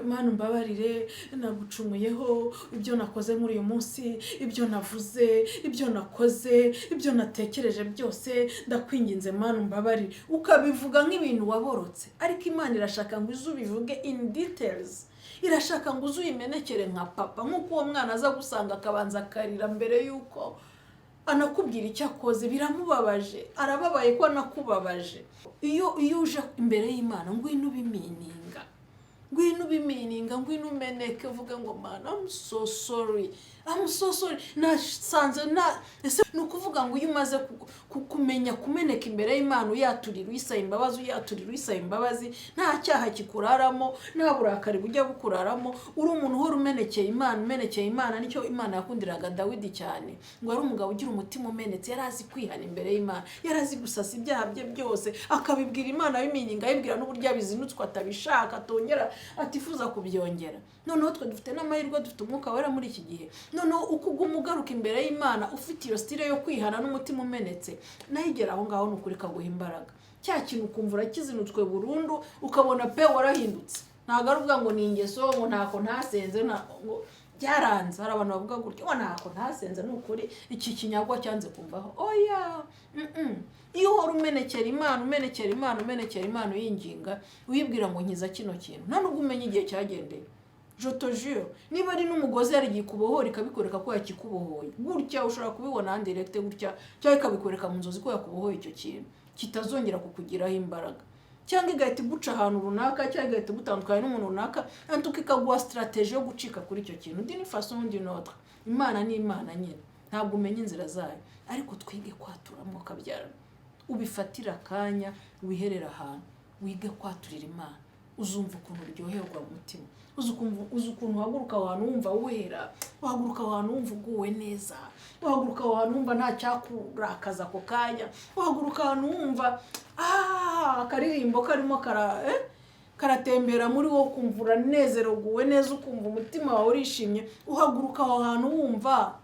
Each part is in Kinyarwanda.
Mana mbabarire nagucumuyeho ibyo nakoze muri uyu munsi, ibyo navuze, ibyo nakoze, ibyo natekereje byose ndakwinginze Mana mbabarire, ukabivuga nk'ibintu waborotse. Ariko Imana irashaka ngo uzubivuge in details, irashaka ngo uzuyimenekere nka papa, nk'uko uwo mwana aza gusanga akabanza akarira mbere y'uko anakubwira icyo akoze. Biramubabaje, arababaye ko anakubabaje. Iyo uje imbere y'Imana ngwino ubimininga, ngwino umeneke, uvuga ngo Mana I'm so sorry, nasanze ese ni ukuvuga ngo iyo umaze kumenya kumeneka imbere y'Imana, uyaturira uyisaba imbabazi, nta cyaha kikuraramo, nta burakari bujya bukuraramo, uri umuntu uhora umenekeye Imana. Nicyo Imana yakundiraga Dawidi cyane, ngo ari umugabo ugira umutima umenetse, yari azi kwihana imbere y'Imana, yari azi gusasa ibyaha bye byose, akabibwira Imana bimininga, ayibwira n'uburyo abizinutswe atabishaka, atongera atifuza kubyongera. Noneho twe dufite n'amahirwe, dufite umwuka wera muri iki gihe. Noneho ukuguma ugaruka imbere y'Imana ufite iyo style yo kwihana n'umutima umenetse, nayigera aho ngaho n'ukuri kaguha imbaraga. Cya kintu ukumva urakizinutswe burundu, ukabona pe warahindutse. Ntabwo ari uvuga ngo ni ingeso, ngo ntako ntasenze, ngo byaranze. Hari abantu bavuga gutyo ngo ntako ntasenze, n'ukuri iki kinyagwa cyanze kumvaho. Oya, iyo uhora umenekera Imana uyinginga, uyibwira ngo nkiza kino kintu, nta nubwo umenya igihe cyagendeye. Je te jure, niba ari n'umugozi yarigiye kubohora ikabikoreka ko yakikubohoye gutya, ushobora kubibona en direct gutya, cyangwa ikabikoreka mu nzozi ko yakubohoye icyo kintu, kitazongera kukugiraho imbaraga. Cyangwa igahita iguca ahantu runaka, cyangwa igahita gutandukanya n'umuntu runaka, antuka ikaguha strategy yo gucika kuri icyo kintu. D'une façon d'une autre, Imana ni Imana nyine, ntabwo umenya inzira zayo. Ariko twige kwatura mwuka byarana, ubifatira akanya, wiherera ahantu, wige kwaturira Imana, uzumva ukuntu uryoherwa mu mutima, uzi ukuntu uhaguruka ahantu wumva wera, uhaguruka ahantu wumva uguwe neza, uhaguruka ahantu wumva nta cyakurakaza ako kanya, uhaguruka ahantu wumva akaririmbo karimo karatembera muri wowe, ukumva uranezerewe neza, ukumva umutima wawe urishimye. Uhaguruka aho hantu wumva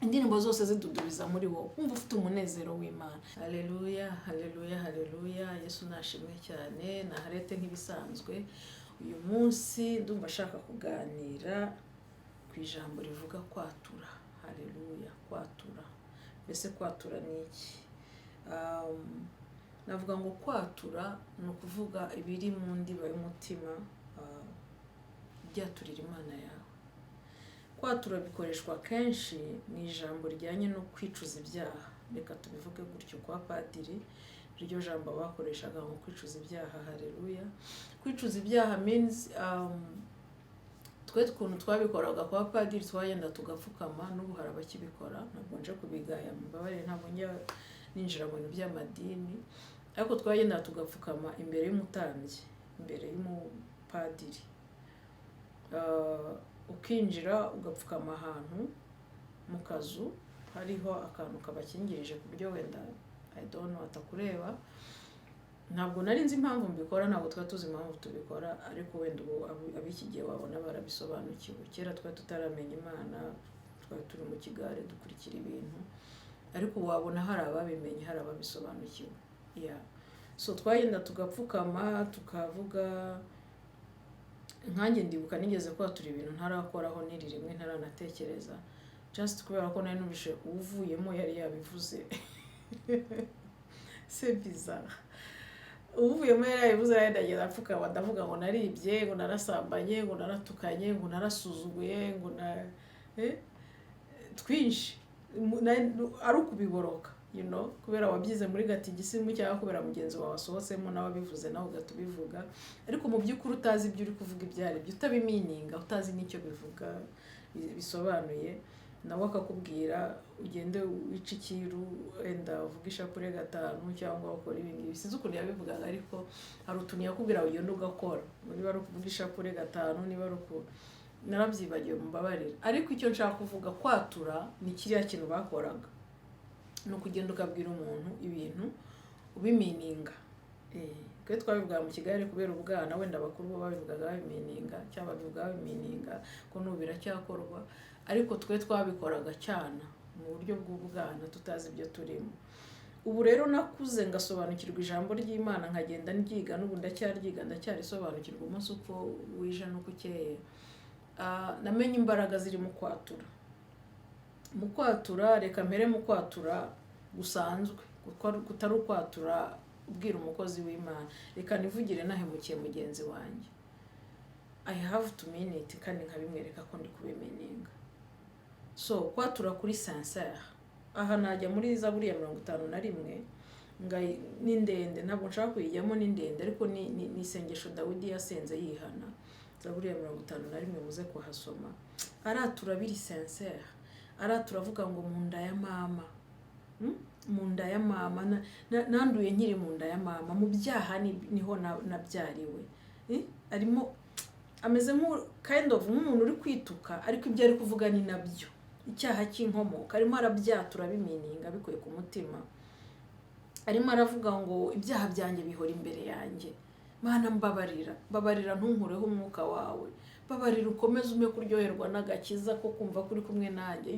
indirimbo zose zidudubiza muri wowe, wumva ufite umunezero w'Imana. Haleluya, haleluya, haleluya. Yesu nashimwe cyane. Naharete nk'ibisanzwe, uyu munsi ndumva ashaka kuganira ku ijambo rivuga kwatura. Haleluya, kwatura. Mbese kwatura ni iki? Navuga ngo kwatura ni ukuvuga ibiri mu ndiba y'umutima, byaturira Imana yawe. Kwatura bikoreshwa kenshi ni ijambo rijyanye no kwicuza ibyaha. Reka tubivuge gutyo, kwa padiri iryo jambo bakoreshaga mu kwicuza ibyaha. Haleluya. Kwicuza ibyaha means twe ukuntu twabikoraga kwa padiri, twagenda tugapfukama, n'ubu hari abakibikora, ntabwo nje kubigaya, mbabarire, ntabwo njya ninjira mu bintu by'amadini, ariko twagenda tugapfukama imbere y'umutambyi, imbere y'umupadiri. Ukinjira ugapfukama ahantu mu kazu hariho akantu kabakingirije ku buryo wenda I don't know atakureba. Ntabwo nari nzi impamvu mbikora, ntabwo twari tuzi impamvu tubikora, ariko wenda ubu ab'iki gihe wabona barabisobanukiwe. Kera twari tutaramenya Imana, twari turi mu kigare dukurikira ibintu, ariko wabona hari ababimenye, hari ababisobanukiwe. So twagenda tugapfukama tukavuga. Nkanjye ndibuka nigeze kwatura ibintu ntarakoraho n'iri rimwe, ntaranatekereza, just kubera ko nari numvise uvuyemo yari yabivuze. C'est bizarre. Uvuyemo yari yabivuze, yandageza apfukama, ndavuga ngo naribye, ngo narasambanye, ngo naratukanye, ngo narasuzuguye, ngo twinshi ari ukubiboroka, kubera wabyize muri gatigisimu, cyangwa kubera mugenzi wawe wasohotsemo nawe abivuze nawe ugatubivuga, ariko mu by'ukuri utazi ibyo uri kuvuga ibyo ari byo, utabimininga, utazi n'icyo bivuga bisobanuye, nawe akakubwira ugende wica ikiru, wenda uvuga ishapure 5 cyangwa ukora ibingibi. Sinzi ukuntu yabivugaga, ariko hari utuntu yakubwira ugenda ugakora, niba ari ukuvuga ishapure 5, niba ari uku, narabyibagiwe, mumbabarire. Ariko icyo nshaka kuvuga, kwatura ni kiriya kintu bakoraga, no kugenda ukabwira umuntu ibintu ubimininga. Kwe twabivuga mu Kigali kubera ubwana, wenda bakuru bo babivugaga babimininga, cyangwa babivuga babimininga ko nubira cyakorwa, ariko twe twabikoraga cyane mu buryo bw'ubwana, tutazi ibyo turimo. ubu rero nakuze ngasobanukirwa ijambo ry'Imana nkagenda ndyiga n'ubu ndacyaryiga ndacyarisobanukirwa umunsi uko wije n'uko ukeye. Namenye imbaraga ziri mu kwatura reka mbere mu kwatura gusanzwe kutari ukwatura ubwira umukozi w'Imana, reka nivugire nahemukiye mugenzi wanjye, I have to mean it kandi nkabimwereka ko ndi kubimeninga. So kwatura kuri sincere, aha najya muri Zaburi ya 51 ni ndende, ntabwo nshaka kuyijyamo, ni ndende ariko ni isengesho Dawidi yasenze yihana. Zaburi ya 51 muze kuhasoma. Aratura biri sincere, turavuga ngo mu nda ya mama, mu nda ya mama nanduye nkiri mu nda ya mama, mu byaha niho nabyariwe. Arimo ameze kind of nk'umuntu uri kwituka ariko ibyo ari kuvuga ni nabyo, icyaha cy'inkomoka arimo arabyatura bimininga bikuye ku mutima. Arimo aravuga ngo ibyaha byanjye bihora imbere yanjye, Mana mbabarira ntunkureho umwuka wawe, babarira ukomeze ume kuryoherwa n'agakiza ko kumva kuri kumwe nanjye.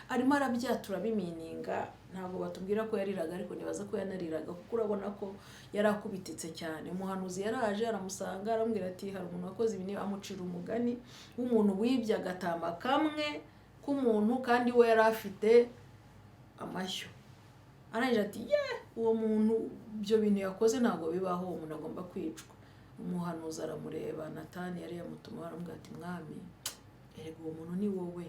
Arimo arabyatura bimininga. Ntabwo batubwira ko yariraga ariko nibaza ko yanariraga, kuko urabona ko yarakubititse cyane. Umuhanuzi yaraje aramusanga aramubwira ati hari umuntu wakoze ibi, amucira umugani w'umuntu wibye agatama kamwe k'umuntu kandi we yari afite amashyo. Arangije ati uwo muntu ibyo bintu yakoze ntabwo bibaho, umuntu agomba kwicwa. Umuhanuzi aramureba, Natani yari yamutuma, aramubwira ati mwami erega uwo muntu ni wowe.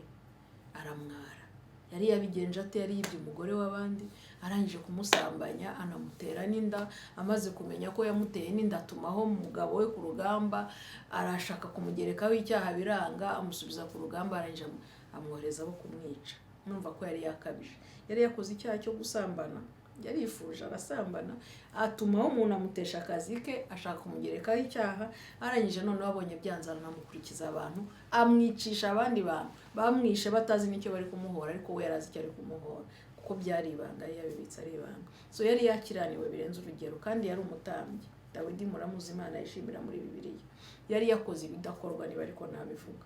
Aramwara, yari yabigenje ate? Yari yibye umugore w'abandi, arangije kumusambanya anamutera n'inda. Amaze kumenya ko yamuteye n'inda atumaho umugabo we ku rugamba, arashaka kumugerekaho icyaha biranga, amusubiza ku rugamba, arangije amwohereza abo kumwica. Numva ko yari yakabije, yari yakoze icyaha cyo gusambana, yarifuje arasambana, atumaho umuntu amutesha akazi ke, ashaka kumugerekaho icyaha. Arangije noneho abonye byanze aranamukurikiza abantu, amwicisha abandi bantu bamwishe batazi n'icyo bari kumuhora, ariko we yarazi icyo ari kumuhora kuko byari ibanga, yabibitse ari ibanga. So yari yakiraniwe birenze urugero, kandi yari umutambyi. Dawidi muramuzi, Imana yishimira muri Bibiliya, yari yakoze ibidakorwa niba ariko nabivuga.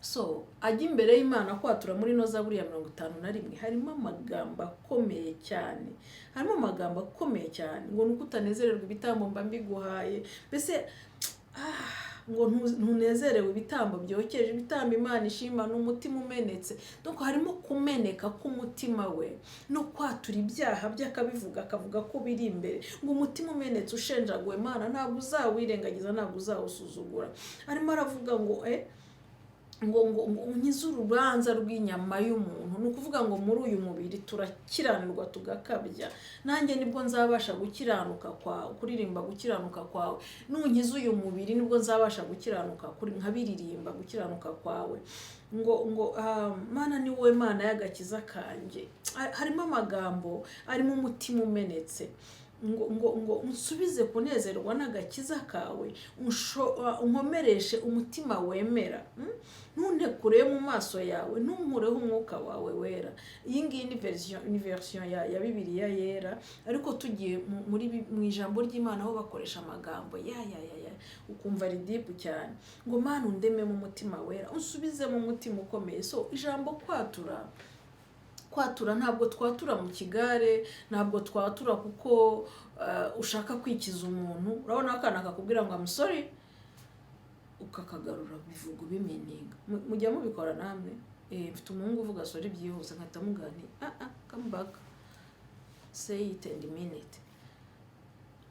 So ajya imbere y'Imana kwatura muri no Zaburi ya 51 harimo amagambo akomeye cyane, ngo nuko utanezererwa ibitambo mba mbiguhaye. Mbese ngo ntunezerewe ibitambo byokeje, ibitambo Imana ishima n'umutima umenetse. Donc harimo kumeneka k'umutima we no kwatura ibyaha by'akabivuga, akavuga ko biri imbere, ngo umutima umenetse ushenjaguwe Imana ntabwo uzawirengagiza, ntabwo uzawusuzugura. Arimo aravuga ngo ngo unkize urubanza rw'inyama y'umuntu. Ni ukuvuga ngo muri uyu mubiri turakiranirwa tugakabya, nanjye nibwo nzabasha gukiranuka kwawe, kuririmba gukiranuka kwawe. Nunkize uyu mubiri nibwo nzabasha gukiranuka, nkabiririmba gukiranuka kwawe. ngo Mana ni wowe Mana y'agakiza kanjye. Harimo amagambo arimo umutima umenetse, ngo unsubize kunezerwa n'agakiza kawe, unkomereshe umutima wemera, ntuntekure mu maso yawe, ntunkureho umwuka wawe wera. Iyi ngiyi ni version ya Bibiliya yera, ariko tugiye mu ijambo ry'Imana aho bakoresha amagambo ukumva ari deep cyane, ngo Mana undeme mu mutima wera, unsubize mu mutima ukomeye. So ijambo kwatura ntabwo twatura mu kigare, ntabwo twatura kuko ushaka kwikiza umuntu. Urabona akana kakubwira ngo I'm sorry, ukakagarura bivuga bimeninga. Mujya mubikora namwe? Mfite umuhungu uvuga sorry byihuse, nkatamugani come back, say it and mean it,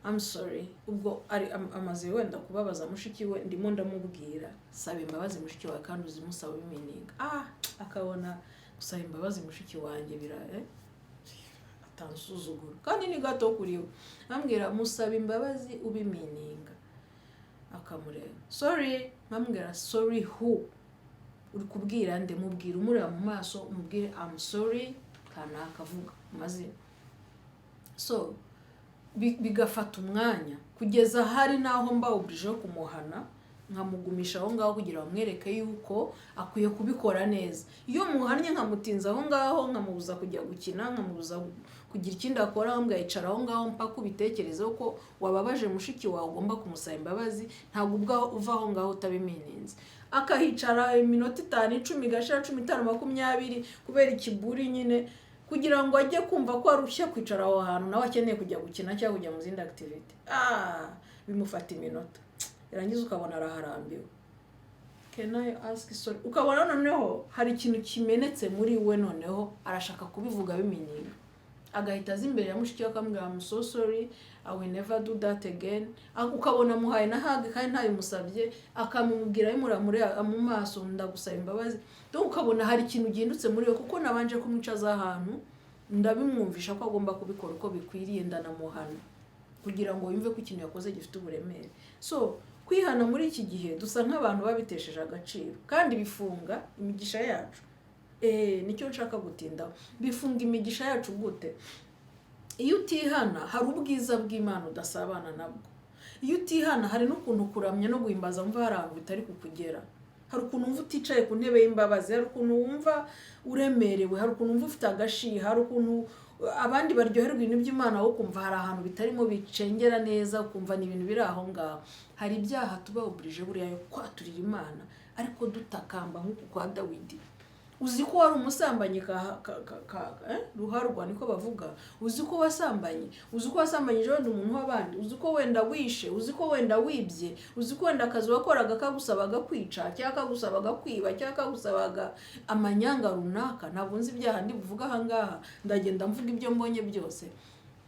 I'm sorry. Ubwo amaze wenda kubabaza mushiki we, ndimo ndamubwira saba imbabazi mushiki wawe kandi uzimusaba bimeninga. Akabona gusaba imbabazi mushiki wanjye atansuzugura kandi ni gato kuri we. Ambwira musaba imbabazi ubimeninga, akamureba sorry, ambwira sorry who? Uri kubwira nde? Mubwira umureba mu maso, umubwire I'm sorry kana akavuga amazina. So bigafata umwanya kugeza hari naho mba oblige kumuhana, nkamugumisha aho ngaho kugira bamwereke yuko akwiye kubikora neza. Iyo muhannye nkamutinza aho ngaho, nkamubuza kujya gukina, nkamubuza kugira ikindi akora, ngamwicara aho ngaho mpaka ubitekerezeho ko wababaje mushiki wawe, ugomba kumusaba imbabazi. Ntabwo ubwo uva aho ngaho utabimeninze. Akahicara iminota 5, 10, 15, 20 kubera ikiburi nyine, kugira ngo ajye kumva ko arushye kwicara aho hantu nawe akeneye kujya gukina cyangwa kujya mu zindi activity. Bimufata iminota, irangiza ukabona araharambiwe. Can I ask sorry? Ukabona noneho hari ikintu kimenetse muri we, noneho arashaka kubivuga bimenyera, agahita aza imbere ya mushiki we akamubwira I'm so sorry, I will never do that again. Ukabona muhaye na hug kandi ntabimusabye, akamubwira bimuramure mu maso ndagusaba imbabazi. Ukabona hari ikintu gihindutse muri we, kuko nabanje kumwicaza ahantu ndabimwumvisha ko agomba kubikora uko bikwiriye, ndanamuhana kugira ngo yumve ko ikintu yakoze gifite uburemere. So kwihana muri iki gihe dusa nk'abantu babitesheje agaciro, kandi bifunga imigisha yacu. Nicyo nshaka gutindaho, bifunga imigisha yacu gute? Iyo utihana hari ubwiza bw'Imana udasabana nabwo. Iyo utihana hari n'ukuntu kuramya no guhimbaza mva hari ahantu bitari kukugera. Hari ukuntu wumva uticaye ku ntebe y'imbabazi, hari ukuntu wumva uremerewe, hari ukuntu wumva ufite agashiha, hari ukuntu abandi baryoherwa ibintu by'Imana wo kumva hari ahantu bitarimo bicengera neza, ukumva ni ibintu biri aho ngaho. Hari ibyaha tuba oburije buriya yo kwaturira Imana, ariko dutakamba nk'uko kwa Dawidi. Uzi ko wari umusambanyi ruharwa niko bavuga, uzi ko wasambanye, uzi ko wasambanyije wenda umuntu w'abandi, uzi ko wenda wishe, uzi ko wenda wibye, uzi ko wenda akazi wakoraga kagusabaga kwica cyangwa kagusabaga kwiba cyangwa kagusabaga amanyanga runaka. Ntabwo nzi ibyaha ndi buvuga aha ngaha, ndagenda mvuga ibyo mbonye byose.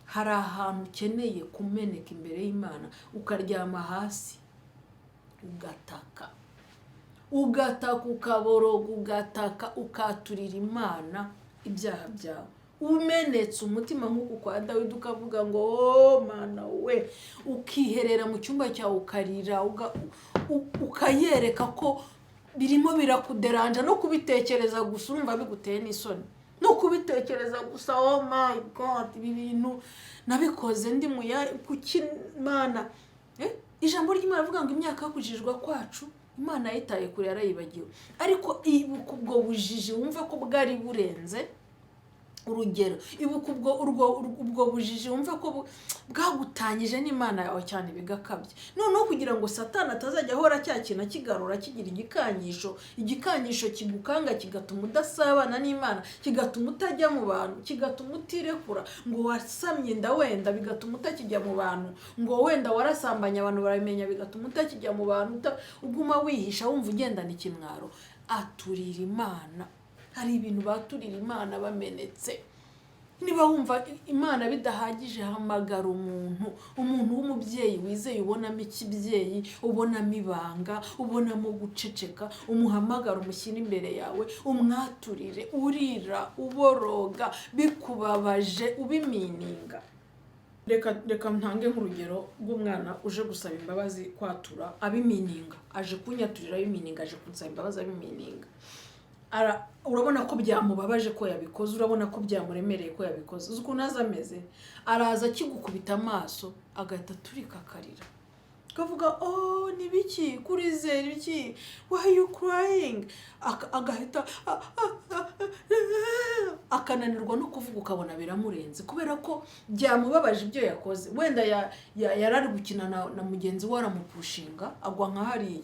Hari ahantu ukeneye kumeneka imbere y'Imana, ukaryama hasi ugataka ukaboroga, ugataka ukaturira Imana ibyaha byawe umenetse umutima nk'uko kwa Dawidi, ukavuga ngo Mana we, ukiherera mu cyumba cyawe ukarira, ukayereka ko birimo birakuderanja no kubitekereza gusa urumva biguteye n'isoni, no kubitekereza gusa oh my God, ibi bintu nabikoze ndi mu kuki Mana. Ijambo ry'Imana rivuga ngo imyaka yo kujijwa kwacu Imana yitaye kure yarayibagiwe, ariko ibuka ubwo bujiji wumva ko bwari burenze urugero, ibuka ubwo bujiji wumva ko bwagutanyije n'Imana yawe cyane bigakabye. Noneho kugira ngo Satani atazajya ahora cyakina kigarura kigira igikanyisho kigukanga, kigatuma udasabana n'Imana, kigatuma utajya mu bantu, kigatuma utirekura ngo wasamye inda, wenda bigatuma utakijya mu bantu, ngo wenda warasambanye abantu barabimenya, bigatuma utakijya mu bantu, uguma wihisha wumva ugendana ikimwaro. Aturira Imana. Hari ibintu baturira Imana bamenetse. Niba wumva Imana bidahagije, hamagara umuntu w'umubyeyi wizeye, ubonamo ikibyeyi, ubonamo ibanga, ubonamo guceceka, umuhamagara, umushyira imbere yawe, umwaturire, urira, uboroga, bikubabaje, ubimininga. Reka ntange nk'urugero rw'umwana uje gusaba imbabazi kwatura abimininga, aje kunyaturira abimininga, aje kunsaba imbabazi abimininga. Urabona ko byamubabaje ko yabikoze, urabona ko byamuremereye ko yabikoze. Uzi ukuntu aza ameze, araza akigukubita amaso agahita aturika akarira, akavuga oh ni biki kurize, biki, why are you crying, agahita akananirwa no kuvuga, ukabona biramurenze kubera ko byamubabaje ibyo yakoze. Wenda yarari gukina na mugenzi we, aramupushinga agwa nka hariya,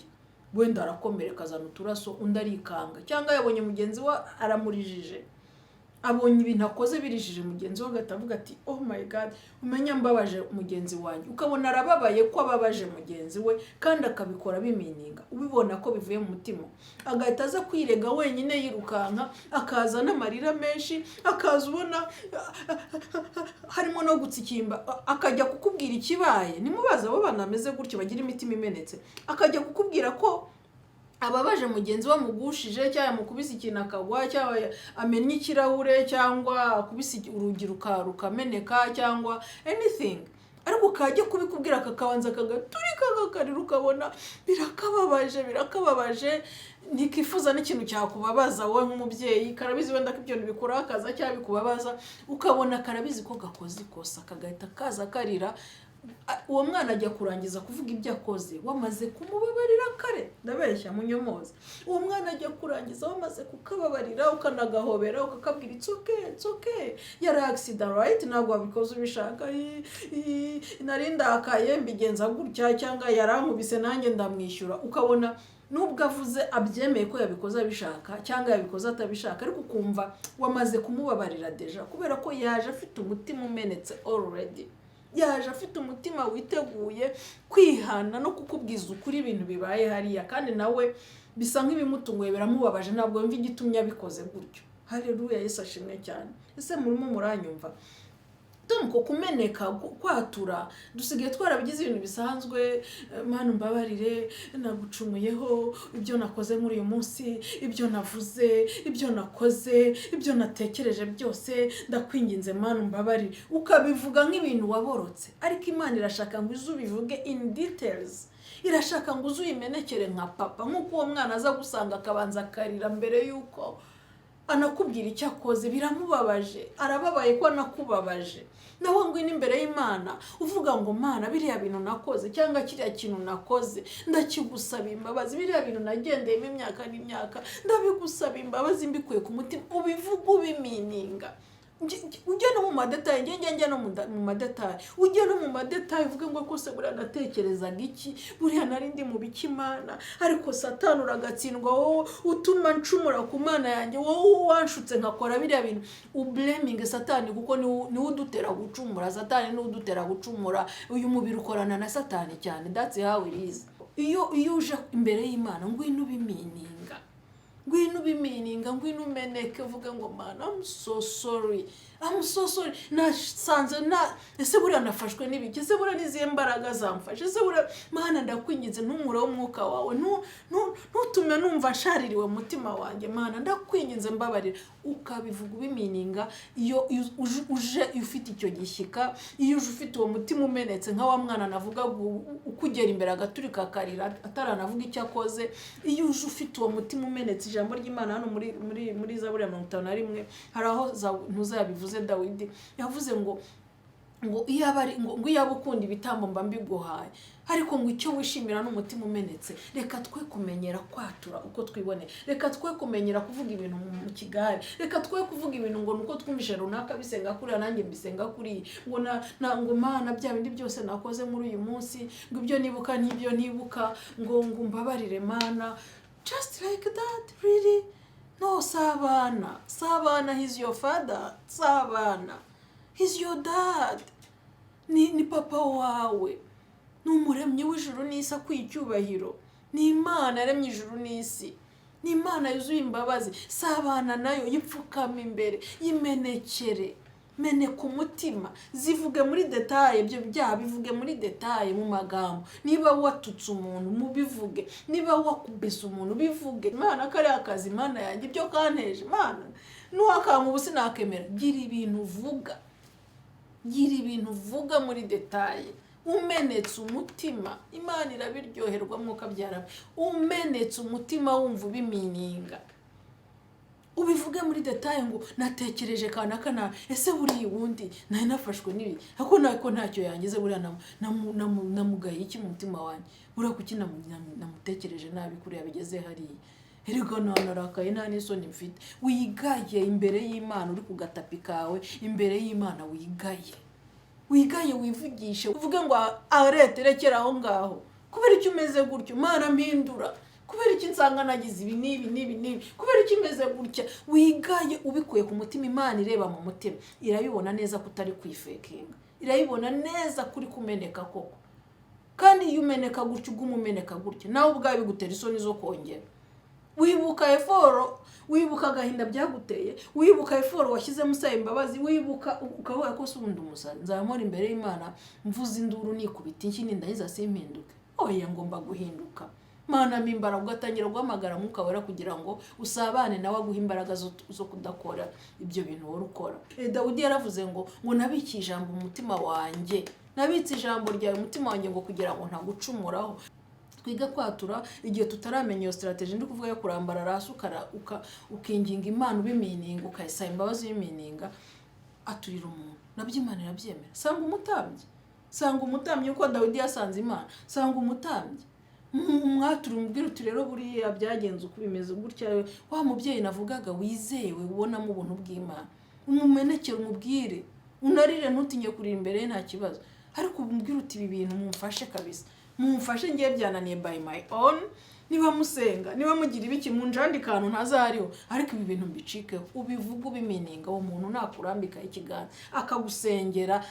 wenda arakomereka azana uturaso, undi arikanga, cyangwa yabonye mugenzi we aramurijije, abonye ibintu akoze birijije mugenzi we, agatavuga ati oh my God, umenya mbabaje mugenzi wanjye. Ukabona arababaye ko ababaje mugenzi we, kandi akabikora bimininga, ubibona ko bivuye mu mutima. Agahita aza kwirega wenyine yirukanka, akaza n'amarira menshi, akaza ubona harimo no gutsikimba, akajya kukubwira ikibaye. Nimubaza abo bana bameze gutyo bagira imitima imenetse, akajya kukubwira ko ababaje mugenzi we mugushije, cyangwa mukubise ikintu akagwa, cyangwa amennye ikirahure, cyangwa akubise urugi rukameneka, cyangwa anything. Ariko kajya kubikubwira kakabanza kagaturika kakarira, ukabona birakababaje, ntikifuza n'ikintu cyakubabaza wowe nk'umubyeyi. Karabizi wenda ko ibyo bikora akaza cyangwa bikubabaza, ukabona karabizi ko gakoze ikosa, kagahita kaza karira. Uwo mwana ajya kurangiza kuvuga ibyo akoze wamaze kumubabarira kare. kubeshya munyomoza. Uwo mwana ajya kurangiza wamaze kukababarira ukanagahobera ukakabwira it's okay yari accident right, ntabwo wabikoze ubishaka, nari ndakaye mbigenza gutya cyangwa yarankubise nanjye ndamwishyura. Ukabona nubwo avuze abyemeye ko yabikoze abishaka cyangwa yabikoze atabishaka, ariko ukumva wamaze kumubabarira deja, kubera ko yaje afite umutima umenetse already, yaje afite umutima witeguye kwihana no kukubwiza ukuri ibintu bibaye hariya, kandi nawe bisa nk'ibimutunguye biramubabaje, ntabwo yumva igitumye abikoze gutyo. Haleluya, Yesu ashimwe cyane. Ese murimo muranyumva? Tumko kumeneka kwatura dusigaye twarabigize ibintu bisanzwe. Mana mbabarire, nagucumuyeho, ibyo nakoze muri uyu munsi, ibyo navuze, ibyo nakoze, ibyo natekereje byose, ndakwinginze Mana mbabarire. Ukabivuga nk'ibintu waborotse, ariko Imana irashaka ngo uzubivuge in details. Irashaka ngo uzuyimenekere nka papa, nk'uko uwo mwana aza gusanga akabanza akarira mbere yuko anakubwira icyo akoze. Biramubabaje, arababaye ko anakubabaje. Nawe ngwino imbere y'Imana uvuga ngo Mana, biriya bintu nakoze cyangwa kiriya kintu nakoze ndakigusaba imbabazi, biriya bintu nagendeyemo imyaka n'imyaka ndabigusaba imbabazi mbikuye ku mutima. Ubivuga ubimininga, ujye no mu madetaye, njye no mu madetaye, ujye no mu madetaye uvuge ngo kose buriya natekerezaga iki, buriya nari ndi mu biki Mana, ariko Satani uragatsindwa, wowe utuma ncumura ku Mana yanjye, wowe wanshutse nkakora biriya bintu. Ublaming Satani kuko ni udutera gucumura. Satani ni udutera gucumura. Uyu mubiri ukorana na Satani cyane. That's how it is. Iyo uje imbere y'Imana ngwino ubimininga, ngwino ubimininga, ngwino umeneke uvuga ngo Mana, I'm so sorry, nasanze ese buriya nafashwe n'ibiki, ese buriya nizihe mbaraga zamfashe, ese buriya Mana ndakwinginze ntumure umwuka wawe, ntutume numva nshaririwe umutima wanjye Mana, ndakwinginze mbabarira. Ukabivuga ubimininga. Iyo uje ufite icyo gishyika, iyo uje ufite uwo mutima umenetse nka wa mwana navuga ukugera imbere agaturika akarira ataranavuga icyo akoze, iyo uje ufite uwo mutima umenetse, ijambo ry'Imana hano muri Zaburi ya 51 hari aho ntuzabivuze Dawidi yavuze ngo iyo ukunda ibitambo mba mbiguhaye, ariko ngo icyo wishimira n'umutima umenetse. Reka twe kumenyera kwatura uko twibone, reka twe kumenyera kuvuga ibintu mu kigare, reka twe kuvuga ibintu ngo nuko twumvishe runaka bisenga kuri nanjye mbisenga kuri, ngo Mana bya bindi byose nakoze muri uyu munsi, ngo ibyo nibuka n'ibyo nibuka, ngo mbabarire Mana. Just like that, really? No, Sabana, he's your father. Sabana, he's your dad. Ni papa wawe. Ni umuremyi w'ijuru n'isi akwicyubahiro. Ni Imana yaremye ijuru n'isi. Ni Imana yuzuye imbabazi. Sabana nayo yipfukama imbere, yimenekere. Meneka umutima, zivuge muri detaye, ibyo byaha bivuge muri detaye mu magambo. Niba watutse umuntu mubivuge, niba wakubise umuntu bivuge. Imana kari akazi Imana yanjye ibyo kanteje Imana, nuwakanga ubusi nakemera. Gira ibintu vuga muri detaye. Umenetse umutima, Imana irabiryoherwa mwuka byara. Umenetse umutima wumva ubimininga, ubivuge muri detaye ngo natekereje kanaka ese buri wundi nari nafashwe nibi, ako ntacyo yangize, buriya namugaye iki mu mutima wanjye, buriya kuki namutekereje nabi kuri yabigeze hariya. Erega narakaye nta n'isoni mfite. Wigaye imbere y'Imana, uri ku gatapi kawe imbere y'Imana, wigaye wivugishe, uvuge ngo rekera aho ngaho, kubera icyo umeze gutyo Mana mpindura, kubera iki nsanga nagize ibi n'ibi, kubera iki meze gutya. Wigaye ubikuye ku mutima. Imana ireba mu mutima, irabibona neza ko utari kwifekinga, irabibona neza kuri kumeneka koko. Kandi iyo umeneka gutya ugumumeneka gutya, nawe ubwawe bigutera isoni zo kongera. Wibuka agahinda byaguteye, wibuka eforo washyizemo usaba imbabazi, wibuka ukavuga ko subundi umusazi nzamora imbere y'Imana mvuze induru nikubita iki nindahiza simpinduke. Oya, ngomba guhinduka. Mana mimbara ugatangira guhamagara mwuka wera kugira ngo usabane nawe aguha imbaraga zo kudakora ibyo bintu wari ukora. Dawidi yaravuze ngo nabiki ijambo umutima wanjye, nabitse ijambo ryawe umutima wanjye ngo kugira ngo ntagucumuraho. Twiga kwatura igihe tutaramenya iyo strategy ndi kuvuga yo kurambara rasu ukinginga Imana ubimininga, ukayisaba imbabazi y'imininga, aturira umuntu. Nabyo Imana irabyemera. Sanga umutambyi uko Dawidi yasanze Imana. Sanga umutambyi mwature umubwire uti rero buriya byagenze uko bimeze gutya, wa mubyeyi navugaga wizewe ubonamo ubuntu bw'Imana, umumenekere umubwire, unarire ntutinye kuri imbere ye nta kibazo, ariko umubwire uti ibi bintu mumfashe kabisa, mumfashe ngiye byananiye by my own, niba musenga niba mugira ibiki munjandi kantu ntazariho, ariko ibi bintu mbicikeho, ubivuga ubimininga, uwo muntu nakurambika ikiganza akagusengera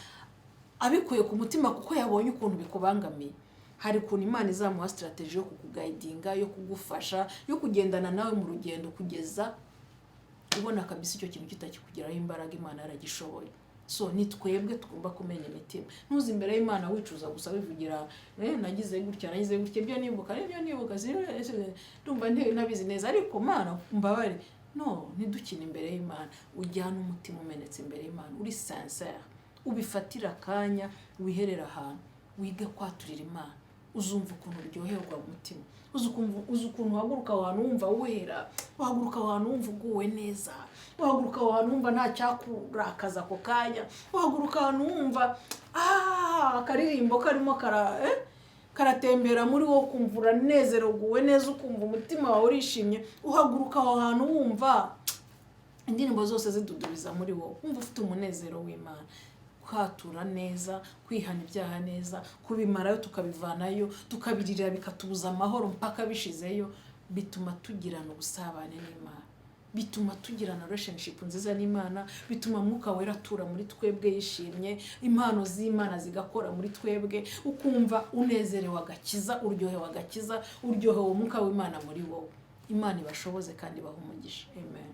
abikuye ku mutima kuko yabonye ukuntu bikubangamiye, hari ukuntu Imana izamuha strategy yo kukuguidinga, yo kugufasha, yo kugendana nawe mu rugendo kugeza ubona kabisa icyo kintu kitakikugeraho imbaraga Imana yaragishoboye. So ni twebwe tugomba kumenya imitima, ntuzi imbere y'Imana wicuza gusa wivugira nagize gutya ibyo nibuka ndumva ntabizi neza, ariko Mana mbabare. No, ntidukine imbere y'Imana, ujyana umutima umenetse imbere y'Imana, uri sincere, ubifatira akanya, wiherera ahantu, wiga kwaturira Imana, uzumva ukuntu uryoherwa mu mutima, uzi ukuntu wahaguruka ahantu wumva wera, wahaguruka ahantu wumva uguwe neza, wahaguruka ahantu wumva nta cyakurakaza ako kanya, wahaguruka ahantu wumva akaririmbo karimo karatembera muri wowe, ukumva uranezerewe neza, ukumva umutima wawe urishimye, uhaguruka aho hantu wumva indirimbo zose zidudubiza muri wowe, wumva ufite umunezero w'Imana. Kwatura neza, kwihana ibyaha neza, kubimarayo tukabivanayo, tukabirira bikatubuza amahoro mpaka bishizeyo, bituma tugirana ubusabane n'Imana, bituma tugirana relationship nziza n'Imana, bituma Mwuka Wera atura muri twebwe yishimye, impano z'Imana zigakora muri twebwe, ukumva unezerewe agakiza, uryohewe agakiza, uryohewe Umwuka w'Imana muri wowe. Imana ibashoboze kandi baha umugisha. Amen.